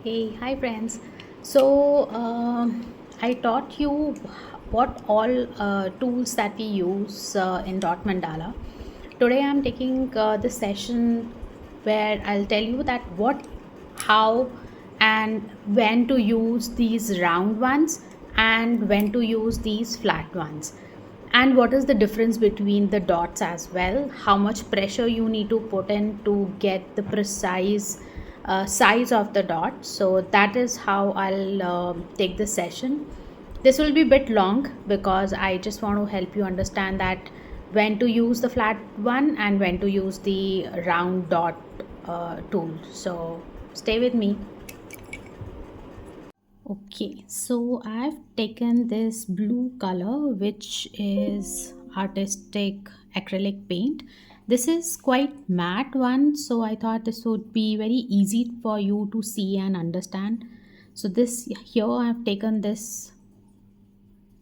Hey, hi friends. I taught you what all tools that we use in Dot Mandala. Today I'm taking the session where I'll tell you that what, how, and when to use these round ones and when to use these flat ones. And what is the difference between the dots as well? How much pressure you need to put in to get the precise size of the dot. So that is how I'll take this session. This will be a bit long because I just want to help you understand that when to use the flat one and when to use the round dot tool. So stay with me. Okay, so I've taken this blue color, which is artistic acrylic paint. This is quite matte one, so I thought this would be very easy for you to see and understand. So this here I've taken this,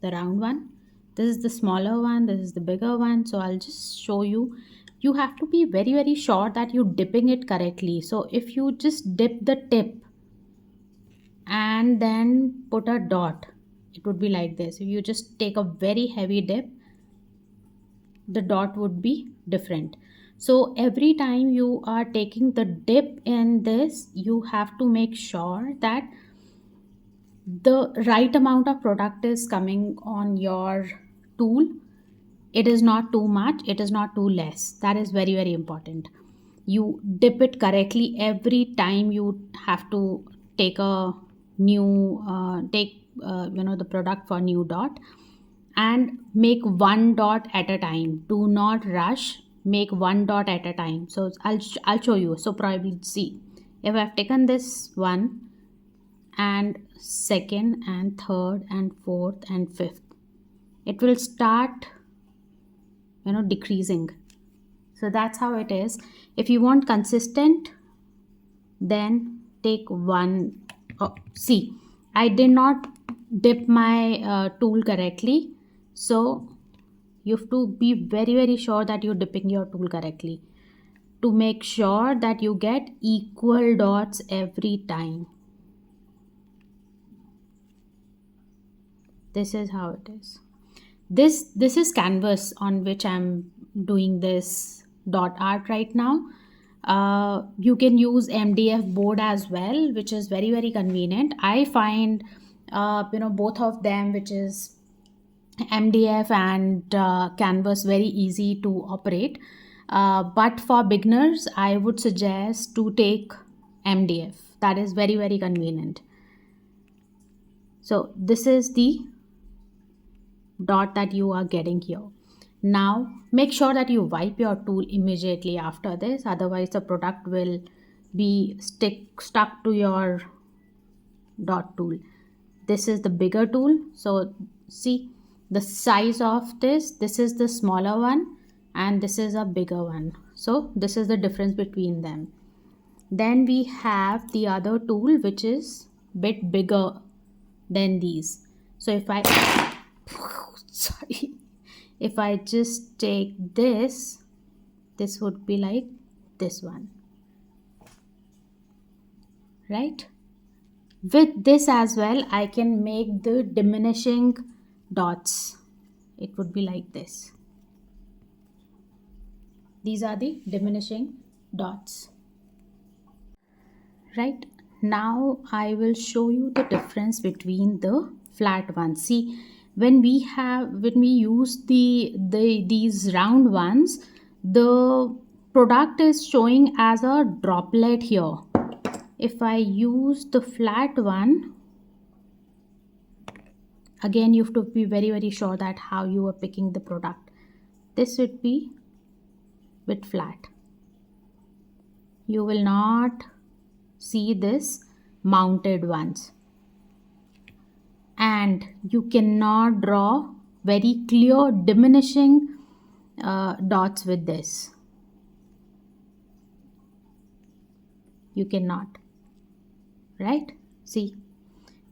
the round one. This is the smaller one, this is the bigger one. So I'll just show you. You have to be very sure that you're dipping it correctly. So if you just dip the tip and then put a dot, it would be like this. If you just take a very heavy dip, the dot would be different. So every time you are taking the dip in this, you have to make sure that the right amount of product is coming on your tool. It is not too much, it is not too less. That is very important. You dip it correctly every time you have to take a new take the product for new dot, and make one dot at a time. Do not rush, make one dot at a time. So I'll show you. So probably see, if I've taken this one and second and third and fourth and fifth, it will start decreasing. So that's how it is. If you want consistent, then take one. Oh, see, I did not dip my tool correctly, so you have to be very sure that you're dipping your tool correctly to make sure that you get equal dots every time. This is how it is. This is canvas on which I'm doing this dot art right now. You can use MDF board as well, which is very convenient. I find both of them, which is MDF and canvas, very easy to operate. But for beginners, I would suggest to take MDF. That is very convenient. So this is the dot that you are getting here. Now make sure that you wipe your tool immediately after this, otherwise the product will be stuck to your dot tool. This is the bigger tool. So see the size of this is the smaller one and this is a bigger one. So this is the difference between them. Then we have the other tool which is bit bigger than these. So if I sorry, if I just take this would be like this one, right? With this as well, I can make the diminishing dots. It would be like this. These are the diminishing dots. Right? Now I will show you the difference between the flat ones. See, when we use these round ones, the product is showing as a droplet here. If I use the flat one, again you have to be very sure that how you are picking the product. This would be bit flat. You will not see this mounted ones, and you cannot draw very clear diminishing dots with this. You cannot, right? See,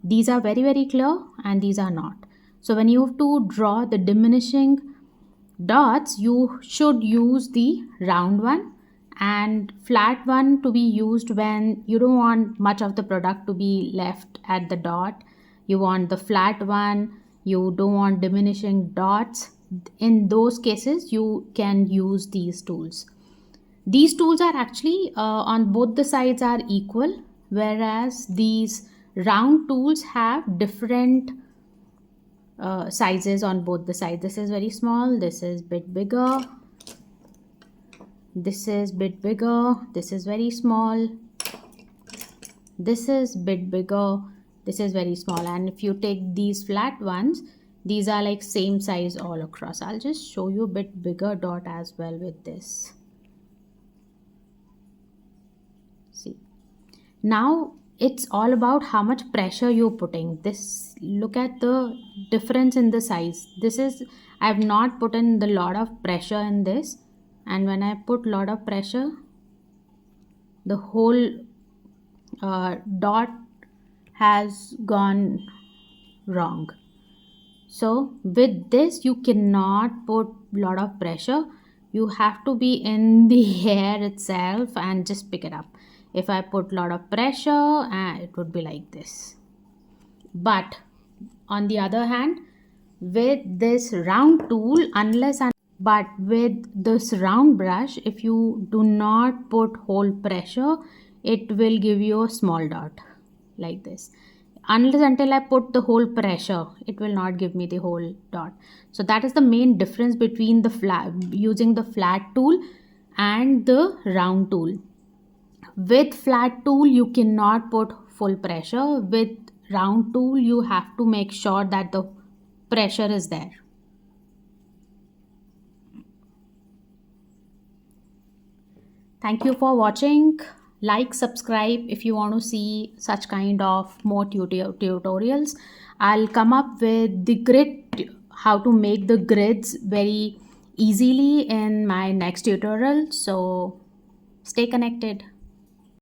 these are very clear and these are not. So when you have to draw the diminishing dots, you should use the round one and flat one to be used when you don't want much of the product to be left at the dot. You want the flat one, you don't want diminishing dots. In those cases you can use these tools. These tools are actually on both the sides are equal, whereas these round tools have different sizes on both the sides. This is very small, this is bit bigger, this is bit bigger, this is very small, this is bit bigger, this is very small. And if you take these flat ones, these are like same size all across. I'll just show you a bit bigger dot as well with this. See, now it's all about how much pressure you're putting. This, look at the difference in the size. This is, I've not put in the lot of pressure in this, and when I put lot of pressure, the whole dot has gone wrong. So with this you cannot put lot of pressure, you have to be in the air itself and just pick it up. If I put lot of pressure, it would be like this. But on the other hand, with this round tool, but with this round brush, if you do not put whole pressure, it will give you a small dot like this. Unless until I put the whole pressure, it will not give me the whole dot. So that is the main difference between the using the flat tool and the round tool. With flat tool you cannot put full pressure. With round tool you have to make sure that the pressure is there. Thank you for watching. Like, subscribe if you want to see such kind of more tutorials. I'll come up with the grid, how to make the grids very easily in my next tutorial. So stay connected.